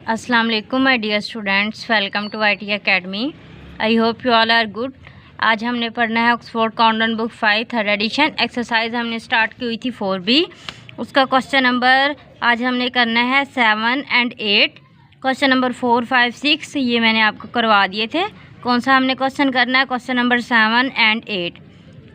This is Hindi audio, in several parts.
अस्सलाम वालेकुम my dear students, welcome to IT academy. I hope you all are good. आज हमने पढ़ना है Oxford common book 5 third edition. Exercise हमने स्टार्ट की हुई थी 4B। उसका क्वेश्चन नंबर आज हमने करना है 7 और 8। क्वेश्चन नंबर 4, 5, 6 ये मैंने आपको करवा दिए थे। कौन सा हमने क्वेश्चन करना है? क्वेश्चन नंबर 7 और 8।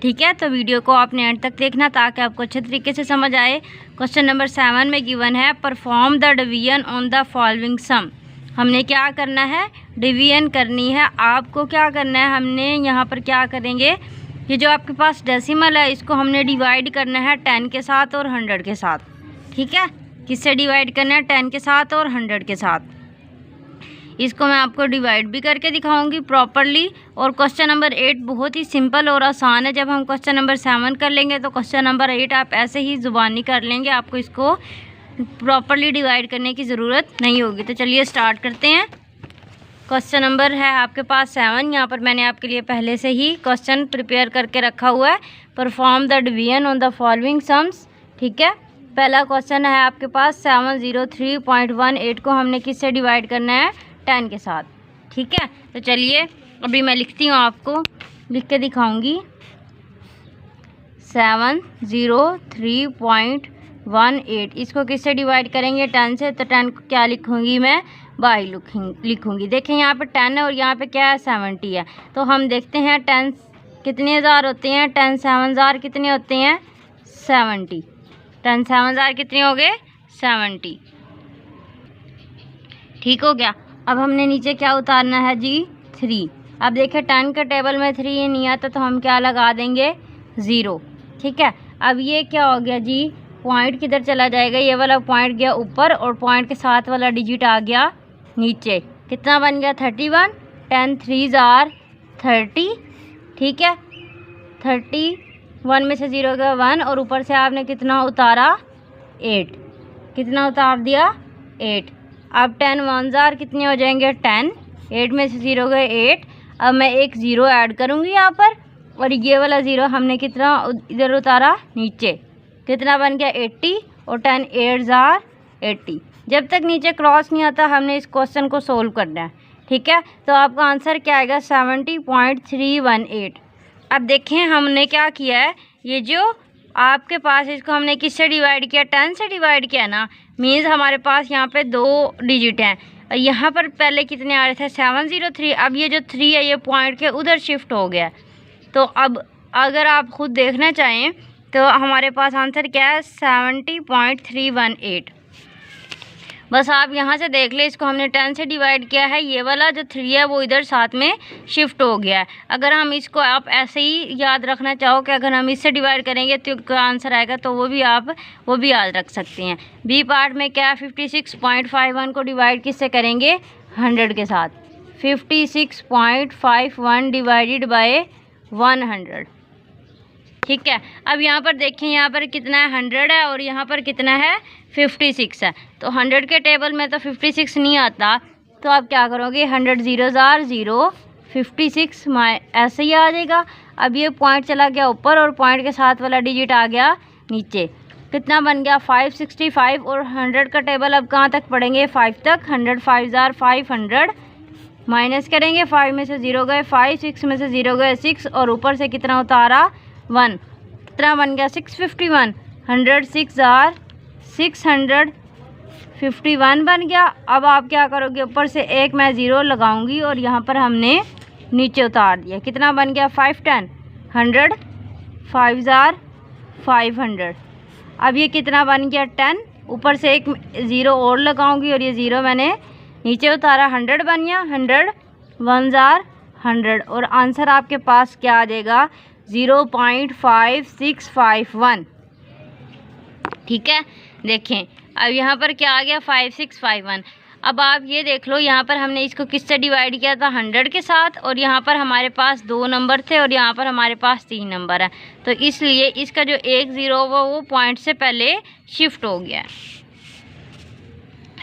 ठीक है, तो वीडियो को आपने एंड तक देखना ताकि आपको अच्छे तरीके से समझ आए। क्वेश्चन नंबर 7 में गिवन है perform the division on the following sum. हमने क्या करना है? डिवीजन करनी है। आपको क्या करना है? हमने यहाँ पर क्या करेंगे, ये जो आपके पास डेसिमल है इसको हमने डिवाइड करना है 10 के साथ और 100 के साथ। ठीक है, किससे डिवाइड करना है? 10 के साथ और 100 के साथ। इसको मैं आपको डिवाइड भी करके दिखाऊंगी प्रॉपरली। और क्वेश्चन नंबर 8 बहुत ही सिंपल और आसान है। जब हम क्वेश्चन नंबर 7 कर लेंगे तो क्वेश्चन नंबर 8 आप ऐसे ही ज़ुबानी कर लेंगे, आपको इसको प्रॉपरली डिवाइड करने की ज़रूरत नहीं होगी। तो चलिए स्टार्ट करते हैं। क्वेश्चन नंबर है आपके पास 7। यहाँ पर मैंने आपके लिए पहले से ही क्वेश्चन प्रिपेयर करके रखा हुआ है। Perform the division on the following sums. ठीक है, पहला क्वेश्चन है आपके पास 703.18 को हमने किससे डिवाइड करना है? 10 के साथ। ठीक है, तो चलिए अभी मैं लिखती हूँ, आपको लिख के दिखाऊंगी। 703.18 इसको किससे डिवाइड करेंगे? 10 से। तो 10 को क्या लिखूंगी मैं? बाई लिखूंगी। देखें यहाँ पे 10 है और यहाँ पे क्या है? 70 है। तो हम देखते हैं 10 कितने हज़ार होते हैं? 10 7,000 कितने होते हैं? 70। 10 7,000 कितने हो गए? 70। ठीक हो गया। अब हमने नीचे क्या उतारना है जी? 3। अब देखिए 10 के टेबल में 3 नहीं आता तो हम क्या लगा देंगे? 0। ठीक है, अब ये क्या हो गया जी? पॉइंट किधर चला जाएगा? ये वाला पॉइंट गया ऊपर और पॉइंट के साथ वाला डिजिट आ गया नीचे। कितना बन गया? 31। 10 3 जार 30। ठीक है, 31 में से 0 गया 1 और ऊपर से आपने कितना उतारा? 8। कितना उतार दिया? 8। अब 10 1 जार कितने हो जाएंगे? 10। 8 में से 0 गए 8। अब मैं एक 0 ऐड करूँगी यहाँ पर और ये वाला 0 हमने कितना इधर उतारा? नीचे। कितना बन गया? 80 और 10 8 जार 80। जब तक नीचे क्रॉस नहीं आता हमने इस क्वेश्चन को सोल्व करना है। ठीक है, तो आपका आंसर क्या आएगा? 70.318। अब देखें हमने क्या किया है, ये जो आपके पास इसको हमने किससे डिवाइड किया? 10 से डिवाइड किया ना। मीन्स हमारे पास यहाँ पे 2 डिजिट हैं और यहाँ पर पहले कितने आ रहे थे? 703। अब ये जो 3 है ये पॉइंट के उधर शिफ्ट हो गया। तो अब अगर आप खुद देखना चाहें तो हमारे पास आंसर क्या है? 70.318। बस आप यहाँ से देख ले, इसको हमने 10 से डिवाइड किया है, ये वाला जो 3 है वो इधर साथ में शिफ्ट हो गया है। अगर हम इसको आप ऐसे ही याद रखना चाहो कि अगर हम इससे डिवाइड करेंगे तो क्या आंसर आएगा, तो वो भी याद रख सकते हैं। बी पार्ट में क्या 56.51 को डिवाइड किससे करेंगे? 100 के साथ। 56.51 डिवाइडेड बाय 100। ठीक है, अब यहाँ पर देखें, यहाँ पर कितना है? 100 है और यहाँ पर कितना है? 56 है। तो 100 के टेबल में तो 56 नहीं आता, तो आप क्या करोगे? 100 0 जार 0 56 ऐसे ही आ जाएगा। अब ये पॉइंट चला गया ऊपर और पॉइंट के साथ वाला डिजिट आ गया नीचे। कितना बन गया? 565 और 100 का टेबल अब कहाँ तक पढ़ेंगे? 5 तक। 100 5 जार 500 माइनस करेंगे। 5 में से 0 गए 5, 6 में से 0 गए 6 और ऊपर से कितना उतारा? 1। कितना बन गया? 651। 100 6 जार 651 बन गया। अब आप क्या करोगे? ऊपर से एक मैं 0 लगाऊंगी और यहाँ पर हमने नीचे उतार दिया। कितना बन गया? 510। 100 5 जार 500। अब ये कितना बन गया? 10। ऊपर से एक 0 और लगाऊंगी और ये 0 मैंने नीचे उतारा। 100 बन गया। 100 1 जार 100 और आंसर आपके पास क्या आ जाएगा? 0.5651। ठीक है, देखें अब यहाँ पर क्या आ गया? 5651। अब आप ये देख लो, यहाँ पर हमने इसको किससे डिवाइड किया था? 100 के साथ। और यहाँ पर हमारे पास 2 नंबर थे और यहाँ पर हमारे पास 3 नंबर है, तो इसलिए इसका जो एक 0 हुआ वो पॉइंट से पहले शिफ्ट हो गया।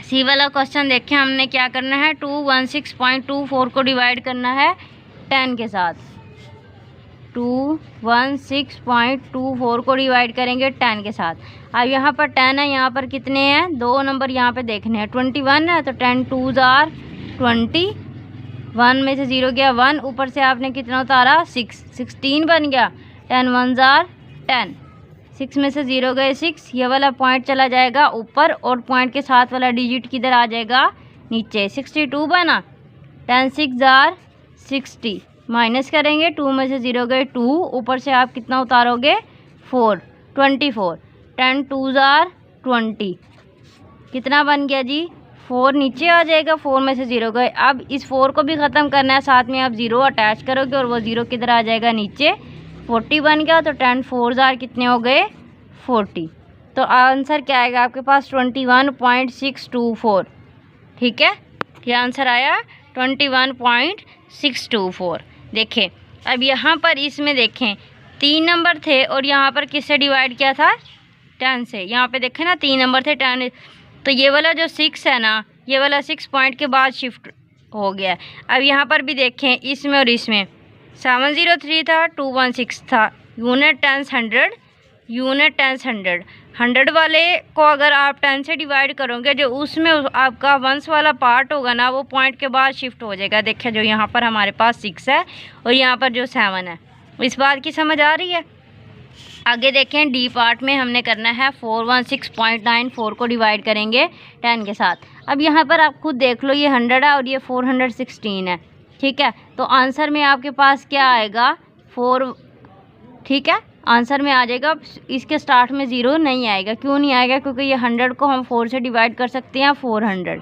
सी वाला क्वेश्चन देखें, हमने क्या करना है? 216.24 को डिवाइड करना है 10 के साथ। 216.24 को डिवाइड करेंगे 10 के साथ। अब यहाँ पर 10 है, यहाँ पर कितने हैं, 2 नंबर यहाँ पे देखने हैं। 21 है तो 10 2s are 20, 1 में से 0 गया 1, ऊपर से आपने कितना उतारा 6, 16 बन गया। 10 1s are 10, 6 में से 0 गए 6, ये वाला पॉइंट चला जाएगा ऊपर और पॉइंट के साथ वाला डिजिट किधर आ जाएगा, नीचे। 62 बना। 10 6s are 60, माइनस करेंगे, 2 में से 0 गए 2, ऊपर से आप कितना उतारोगे 4, 24। 10 2s are 20, कितना बन गया जी 4, नीचे आ जाएगा, 4 में से 0 गए। अब इस 4 को भी ख़त्म करना है, साथ में आप 0 अटैच करोगे और वो 0 किधर आ जाएगा, नीचे। 40 बन गया तो 10 4s are कितने हो गए 40। तो आंसर क्या आएगा आपके पास 21.624। ठीक है, ये आंसर आया 21.624। देखें अब यहाँ पर इसमें देखें 3 नंबर थे और यहाँ पर किससे डिवाइड किया था, 10 से। यहाँ पे देखें ना 3 नंबर थे 10, तो ये वाला जो 6 है ना, ये वाला 6 पॉइंट के बाद शिफ्ट हो गया। अब यहाँ पर भी देखें इसमें और इसमें 703 था 216 था, यूनिट टेंस 100, यूनिट टेंस 100। 100 वाले को अगर आप 10 से डिवाइड करोगे, जो उसमें आपका वंस वाला पार्ट होगा ना, वो पॉइंट के बाद शिफ्ट हो जाएगा। देखिए जो यहाँ पर हमारे पास 6 है और यहाँ पर जो 7 है, इस बात की समझ आ रही है। आगे देखें डी पार्ट में हमने करना है 416.94 को डिवाइड करेंगे 10 के साथ। अब यहाँ पर आप खुद देख लो, ये 100 है और ये 416 है। ठीक है, तो आंसर में आपके पास क्या आएगा 4। ठीक है, आंसर में आ जाएगा, इसके स्टार्ट में 0 नहीं आएगा। क्यों नहीं आएगा, क्योंकि ये 100 को हम 4 से डिवाइड कर सकते हैं। 400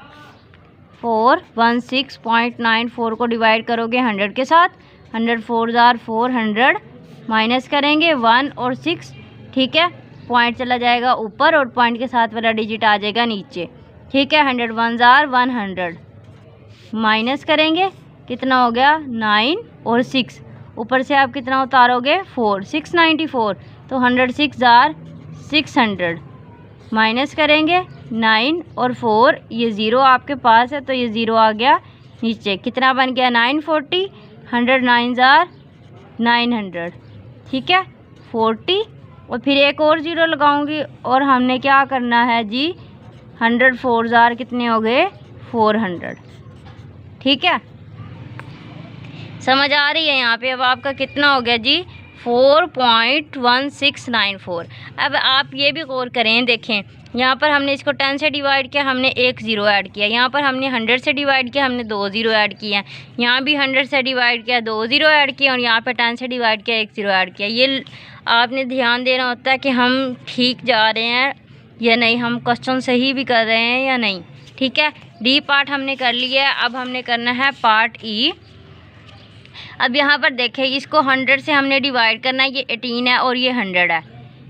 416.94 को डिवाइड करोगे 100 के साथ, 100 4s are 400, माइनस करेंगे 1 और 6। ठीक है, पॉइंट चला जाएगा ऊपर और पॉइंट के साथ वाला डिजिट आ जाएगा नीचे। ठीक है, 100 1s are 100, माइनस करेंगे कितना हो गया 9 और 6, ऊपर से आप कितना उतारोगे 4, 694, तो 106 are 600, माइनस करेंगे 9 और 4, ये 0 आपके पास है तो ये 0 आ गया नीचे। कितना बन गया 940, 100 9s are 900। ठीक है, 40 और फिर एक और 0 लगाऊंगी और हमने क्या करना है जी 100 4s are कितने हो गए 400। ठीक है, समझ आ रही है यहाँ पे। अब आपका कितना हो गया जी 4.1694। अब आप ये भी गौर करें, देखें यहाँ पर हमने इसको 10 से डिवाइड किया, हमने एक 0 ऐड किया। यहाँ पर हमने 100 से डिवाइड किया, हमने 2 0 ऐड किया। यहाँ भी 100 से डिवाइड किया, 2 0 ऐड किया और यहाँ पर 10 से डिवाइड किया, एक 0 ऐड किया। ये आपने ध्यान देना होता है कि हम ठीक जा रहे हैं या नहीं, हम क्वेश्चन सही भी कर रहे हैं या नहीं। ठीक है, डी पार्ट हमने कर लिया है, अब हमने करना है पार्ट ई। अब यहाँ पर देखें, इसको 100 से हमने डिवाइड करना है, ये 18 है और ये 100 है।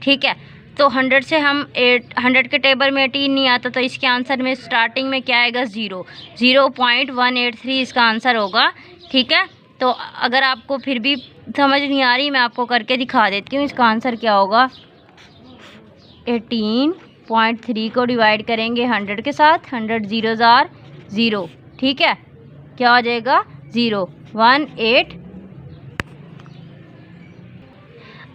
ठीक है, तो 100 से हम 100 के टेबल में 18 नहीं आता, तो इसके आंसर में स्टार्टिंग में क्या आएगा 0.183 इसका आंसर होगा। ठीक है, तो अगर आपको फिर भी समझ नहीं आ रही, मैं आपको करके दिखा देती हूँ। इसका आंसर क्या होगा, 18.3 को डिवाइड करेंगे 100 के साथ, 100 0s are 0। ठीक है, क्या हो जाएगा 0 1 8।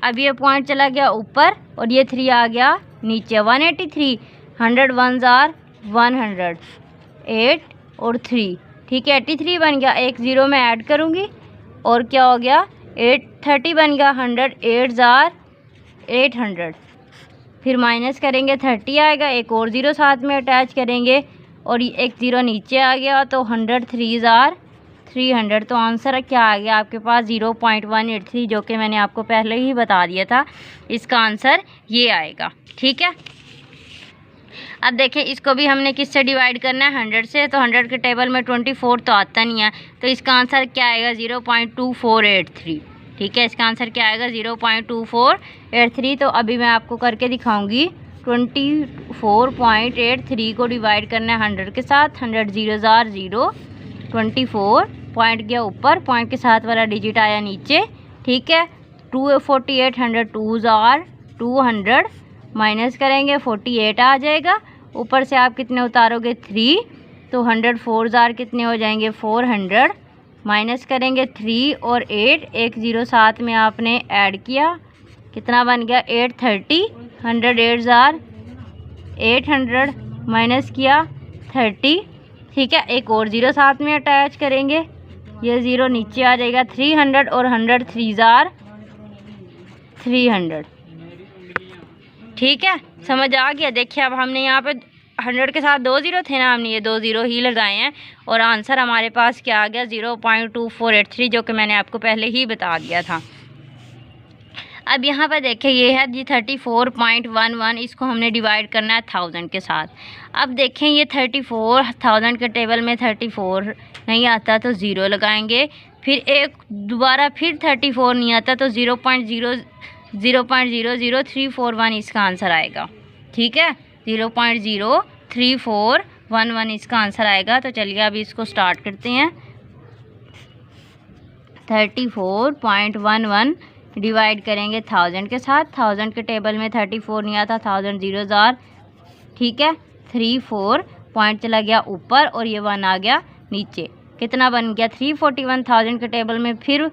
अब ये पॉइंट चला गया ऊपर और ये 3 आ गया नीचे। 183, 100 1s are 100, 8 और 3। ठीक है, 83 बन गया, एक 0 में ऐड करूँगी और क्या हो गया 830 बन गया। 100 8s are 800, फिर माइनस करेंगे 30 आएगा, एक और 0 साथ में अटैच करेंगे और एक 0 नीचे आ गया, तो 100 3s are 300। तो आंसर क्या आ गया आपके पास 0.183, जो कि मैंने आपको पहले ही बता दिया था। इसका आंसर ये आएगा। ठीक है, अब देखें इसको भी हमने किससे डिवाइड करना है 100 से, तो 100 के टेबल में 24 तो आता नहीं है, तो इसका आंसर क्या आएगा 0.2483। ठीक है, इसका आंसर क्या आएगा 0.2483। तो अभी मैं आपको करके दिखाऊंगी। 24.83 को डिवाइड करना है 100 के साथ, 100 0s are 0, 24 पॉइंट गया ऊपर, पॉइंट के साथ वाला डिजिट आया नीचे। ठीक है, 248 100 2s are 200, माइनस करेंगे 48 आ जाएगा, ऊपर से आप कितने उतारोगे 3, तो 100 4s are कितने हो जाएंगे 400, माइनस करेंगे 3 और 8, एक 0 साथ में आपने ऐड किया, कितना बन गया 830, 100 8s are 800 माइनस किया 30, ठीक है। एक और ज़ीरो साथ में अटैच करेंगे, ये ज़ीरो नीचे आ जाएगा। 300 और 100 3 जार 300, ठीक है। समझ आ गया। देखिए अब हमने यहाँ पे 100 के साथ 2 ज़ीरो थे ना, हमने ये 2 ज़ीरो ही लगाए हैं और आंसर हमारे पास क्या आ गया 0.2483, जो कि मैंने आपको पहले ही बता दिया था। अब यहाँ पर देखिए ये है जी 34.11, इसको हमने डिवाइड करना है 1000 के साथ। अब देखें ये 34,000 के टेबल में 34 नहीं आता तो ज़ीरो लगाएंगे, फिर एक दोबारा फिर 34 नहीं आता तो 0.00341 इसका आंसर आएगा, ठीक है। 0.03411 इसका आंसर आएगा। तो चलिए अभी इसको स्टार्ट करते हैं। 34.11 डिवाइड करेंगे 1000 के साथ। 1000 के टेबल में 34 नहीं आता, 1000 ज़ीरो जार, ठीक है। 34 पॉइंट चला गया ऊपर और ये 1 आ गया नीचे। कितना बन गया 341। 1000 के टेबल में फिर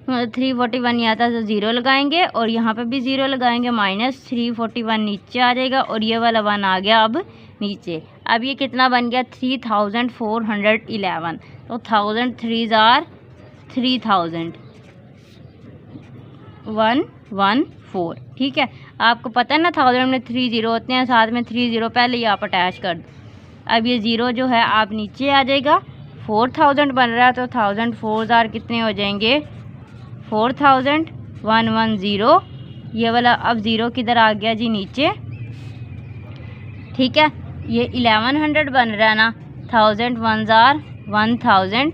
341 नहीं आता तो ज़ीरो लगाएंगे और यहाँ पे भी ज़ीरो लगाएंगे, माइनस 341 नीचे आ जाएगा और ये वाला 1 आ गया अब नीचे। अब ये कितना बन गया 3411। तो 1000 3 जार 3000 114, ठीक है। आपको पता है ना 1000 में 3 ज़ीरो होते हैं, साथ में 3 ज़ीरो पहले ही आप अटैच कर दो। अब ये ज़ीरो जो है आप नीचे आ जाएगा। 4000 बन रहा है तो 1000 4 जार कितने हो जाएंगे 4000 110। ये वाला अब ज़ीरो किधर आ गया जी नीचे, ठीक है। ये 1100 बन रहा है ना, 1000 1 जार 1000,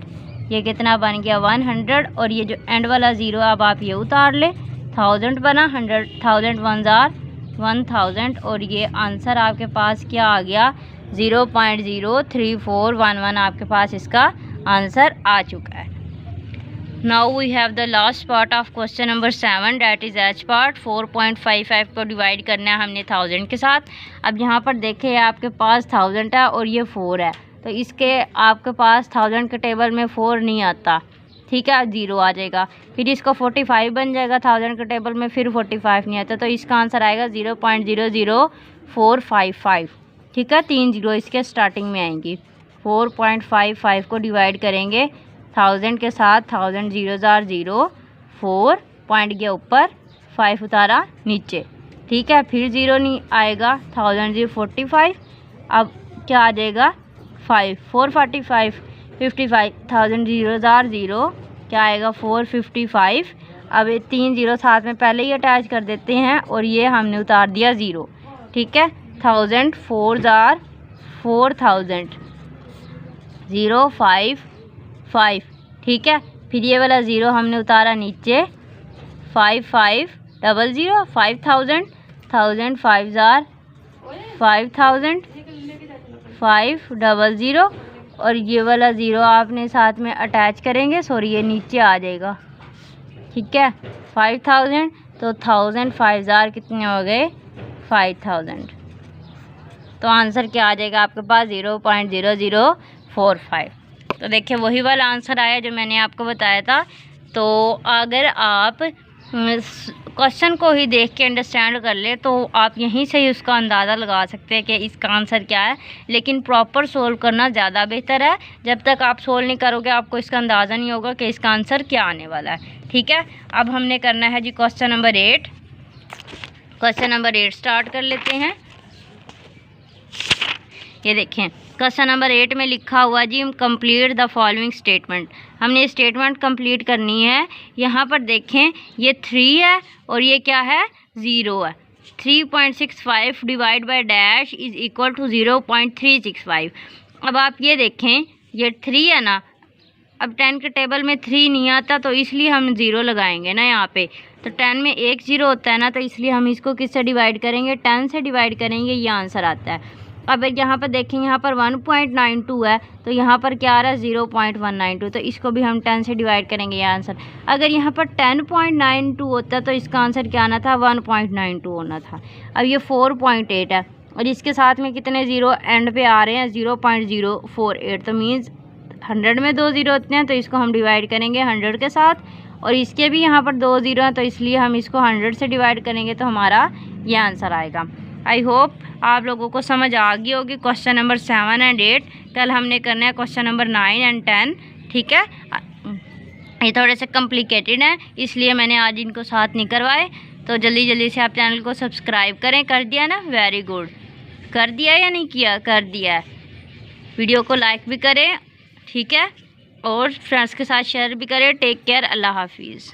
ये कितना बन गया 100 और ये जो एंड वाला ज़ीरो अब आप ये उतार ले। 1000 बना 100, 1000 1 जार 1000 और ये आंसर आपके पास क्या आ गया 0.03411 आपके पास इसका आंसर आ चुका है। Now we have the last part of question number 7, that is H part. 4.55 को डिवाइड करना है हमने 1000 के साथ। अब यहाँ पर देखें आपके पास 1000 है और ये 4 है, तो इसके आपके पास 1000 के टेबल में 4 नहीं आता, ठीक है, ज़ीरो आ जाएगा। फिर इसको 45 बन जाएगा, 1000 के टेबल में फिर 45 नहीं आता तो इसका आंसर आएगा 0.00455, ठीक है। 3 ज़ीरो इसके स्टार्टिंग में आएंगी। 4.55 को डिवाइड करेंगे 1000 के साथ। 1000 ज़ीरो जार ज़ीरो, 4 पॉइंट गया ऊपर, 5 उतारा नीचे, ठीक है। फिर ज़ीरो नहीं आएगा, 1000 ज़ीरो 45, अब क्या आ जाएगा 5 445 55। 1000 ज़ीरो जार ज़ीरो, क्या आएगा 455। अब ये 3 ज़ीरो साथ में पहले ही अटैच कर देते हैं और ये हमने उतार दिया ज़ीरो, ठीक है। 1000 4 जार 4000 055, ठीक है। फिर ये वाला ज़ीरो हमने उतारा नीचे, 5500 5000 1000 5 जार 5000 500 और ये वाला ज़ीरो आपने साथ में अटैच करेंगे, सॉरी ये नीचे आ जाएगा, ठीक है। 5000 तो 1000 5 जार कितने हो गए 5000। तो आंसर क्या आ जाएगा आपके पास 0.0045। तो देखिए वही वाला आंसर आया जो मैंने आपको बताया था। तो अगर आप क्वेश्चन को ही देख के अंडरस्टैंड कर ले तो आप यहीं से ही उसका अंदाज़ा लगा सकते हैं कि इसका आंसर क्या है, लेकिन प्रॉपर सोल्व करना ज़्यादा बेहतर है। जब तक आप सोल्व नहीं करोगे आपको इसका अंदाज़ा नहीं होगा कि इसका आंसर क्या आने वाला है, ठीक है। अब हमने करना है जी question number 8। Question number 8 start कर लेते हैं। ये देखें क्वेश्चन नंबर 8 में लिखा हुआ जी कंप्लीट द फॉलोइंग स्टेटमेंट। हमने स्टेटमेंट कंप्लीट करनी है। यहाँ पर देखें ये 3 है और ये क्या है 0 है। 3.65 divide by dash is equal to 0.365। अब आप ये देखें ये 3 है ना, अब 10 के टेबल में 3 नहीं आता तो इसलिए हम 0 लगाएंगे ना यहाँ पे। तो 10 में एक 0 होता है ना, तो इसलिए हम इसको किससे डिवाइड करेंगे 10 से डिवाइड करेंगे, ये आंसर आता है। अब यहाँ पर देखें यहाँ पर 1.92 है तो यहाँ पर क्या आ रहा है 0.192, तो इसको भी हम 10 से डिवाइड करेंगे, ये आंसर। अगर यहाँ पर 10.92 होता तो इसका आंसर क्या आना था 1.92 होना था। अब ये 4.8 है और इसके साथ में कितने ज़ीरो एंड पे आ रहे हैं 0.048, तो मीन्स 100 में 2 ज़ीरो होते हैं तो इसको हम डिवाइड करेंगे 100 के साथ, और इसके भी यहाँ पर 2 ज़ीरो हैं तो इसलिए हम इसको 100 से डिवाइड करेंगे तो हमारा ये आंसर आएगा। आई होप आप लोगों को समझ आ गई होगी। क्वेश्चन नंबर 7 एंड 8 कल हमने करना है क्वेश्चन नंबर 9 एंड 10। ठीक है, ये थोड़े से कॉम्प्लिकेटेड हैं इसलिए मैंने आज इनको साथ नहीं करवाए। तो जल्दी जल्दी से आप चैनल को सब्सक्राइब करें। कर दिया ना? Very good. कर दिया या नहीं किया? कर दिया। वीडियो को लाइक भी करें, ठीक है, और फ्रेंड्स के साथ शेयर भी करें। टेक केयर, अल्लाह हाफिज़।